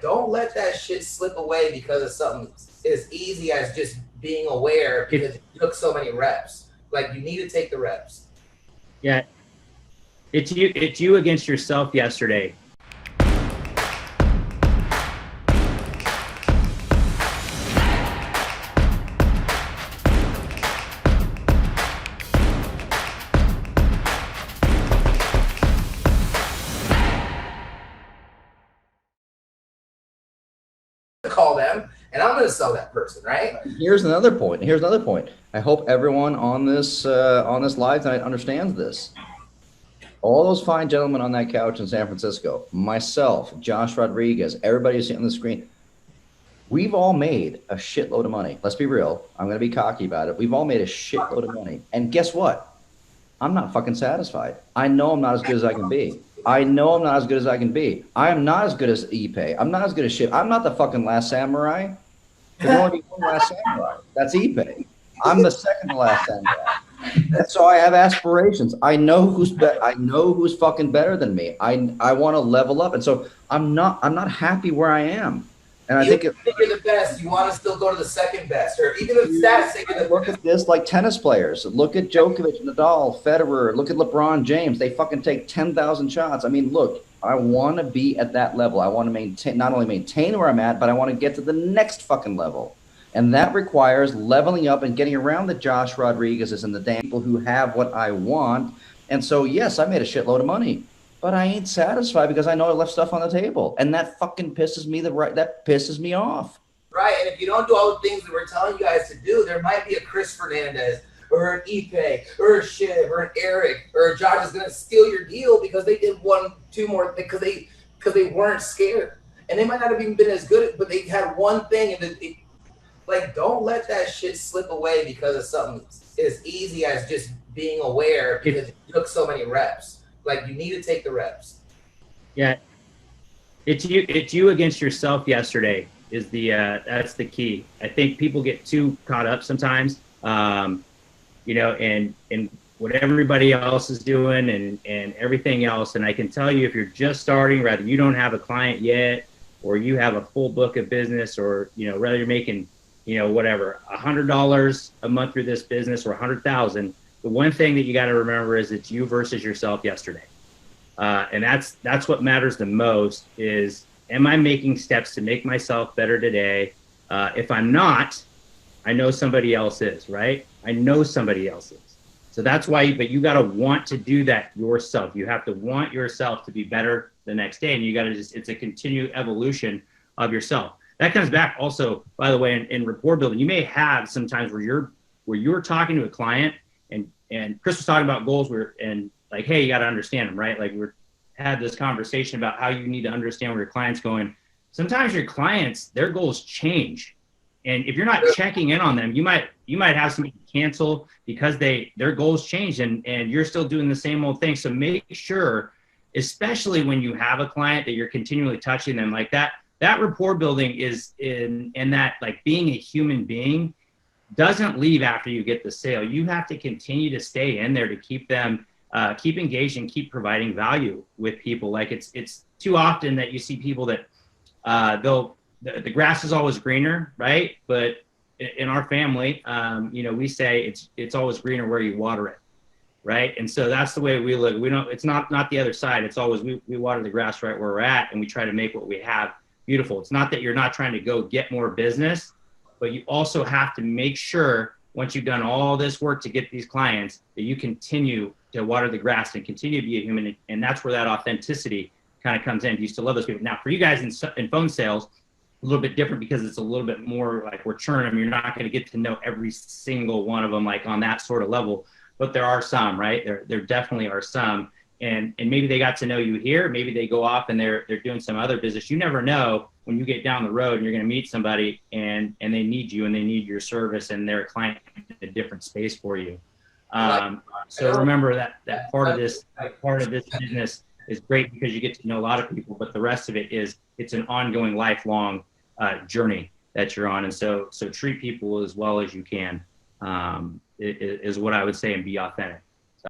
don't let that shit slip away because of something as easy as just being aware because you took so many reps. Like, you need to take the reps. Yeah, it's you against yourself yesterday. Call them and I'm going to sell that person, right? Here's another point. I hope everyone on this live tonight understands this. All those fine gentlemen on that couch in San Francisco, myself, Josh Rodriguez, everybody who's sitting on the screen, we've all made a shitload of money. Let's be real. I'm going to be cocky about it. We've all made a shitload of money. And guess what? I'm not fucking satisfied. I know I'm not as good as I can be. I am not as good as Ipe. I'm not as good as shit. I'm not the fucking last samurai. There's only one last samurai. That's Ipe. I'm the second to last samurai. And so I have aspirations. I know who's fucking better than me. I want to level up. And so I'm not happy where I am. And I think you're the best. You want to still go to the second best, or even if stats say you're the look at this like tennis players. Look at Djokovic, Nadal, Federer. Look at LeBron James. They fucking take 10,000 shots. I mean, look, I want to be at that level. I want to not only maintain where I'm at, but I want to get to the next fucking level. And that requires leveling up and getting around the Josh Rodriguez's and the damn people who have what I want. And so, yes, I made a shitload of money. But I ain't satisfied because I know I left stuff on the table. And that fucking pisses me off. Right, and if you don't do all the things that we're telling you guys to do, there might be a Chris Fernandez or an Ipe or a Shiv or an Eric or a Josh is going to steal your deal because they did two more because they weren't scared. And they might not have even been as good, but they had one thing. And like, don't let that shit slip away because of something as easy as just being aware because you took so many reps. Like, you need to take the reps. Yeah, it's you against yourself yesterday is that's the key. I think people get too caught up sometimes, and what everybody else is doing and everything else. And I can tell you, if you're just starting, rather you don't have a client yet, or you have a full book of business, or whether you're making whatever $100 a month through this business or $100,000. The one thing that you got to remember is it's you versus yourself yesterday. And that's what matters the most is, am I making steps to make myself better today? If I'm not, I know somebody else is, right? I know somebody else is. So that's why, but you got to want to do that yourself. You have to want yourself to be better the next day. And you got to it's a continued evolution of yourself. That comes back also, by the way, in rapport building. You may have sometimes where you're talking to a client, and Chris was talking about goals and like, hey, you got to understand them, right? Like had this conversation about how you need to understand where your client's going. Sometimes your clients, their goals change. And if you're not checking in on them, you might have somebody cancel because their goals change and you're still doing the same old thing. So make sure, especially when you have a client, that you're continually touching them like that. That rapport building is in that, like, being a human being doesn't leave after you get the sale. You have to continue to stay in there to keep them, keep engaged and keep providing value with people. Like it's too often that you see people that the grass is always greener, right? But in our family, we say it's always greener where you water it, right? And so that's the way we look. We don't. It's not the other side. It's always we water the grass right where we're at, and we try to make what we have beautiful. It's not that you're not trying to go get more business, but you also have to make sure once you've done all this work to get these clients that you continue to water the grass and continue to be a human. And that's where that authenticity kind of comes in. You still love those people. Now, for you guys in phone sales, a little bit different because it's a little bit more like we're churning them. You're not going to get to know every single one of them like on that sort of level, but there are some, right? There definitely are some. And maybe they got to know you here. Maybe they go off and they're doing some other business. You never know when you get down the road and you're going to meet somebody and they need you and they need your service and they're a client in a different space for you. So remember that part of this business is great because you get to know a lot of people, but the rest of it it's an ongoing, lifelong journey that you're on. And so treat people as well as you can is what I would say, and be authentic.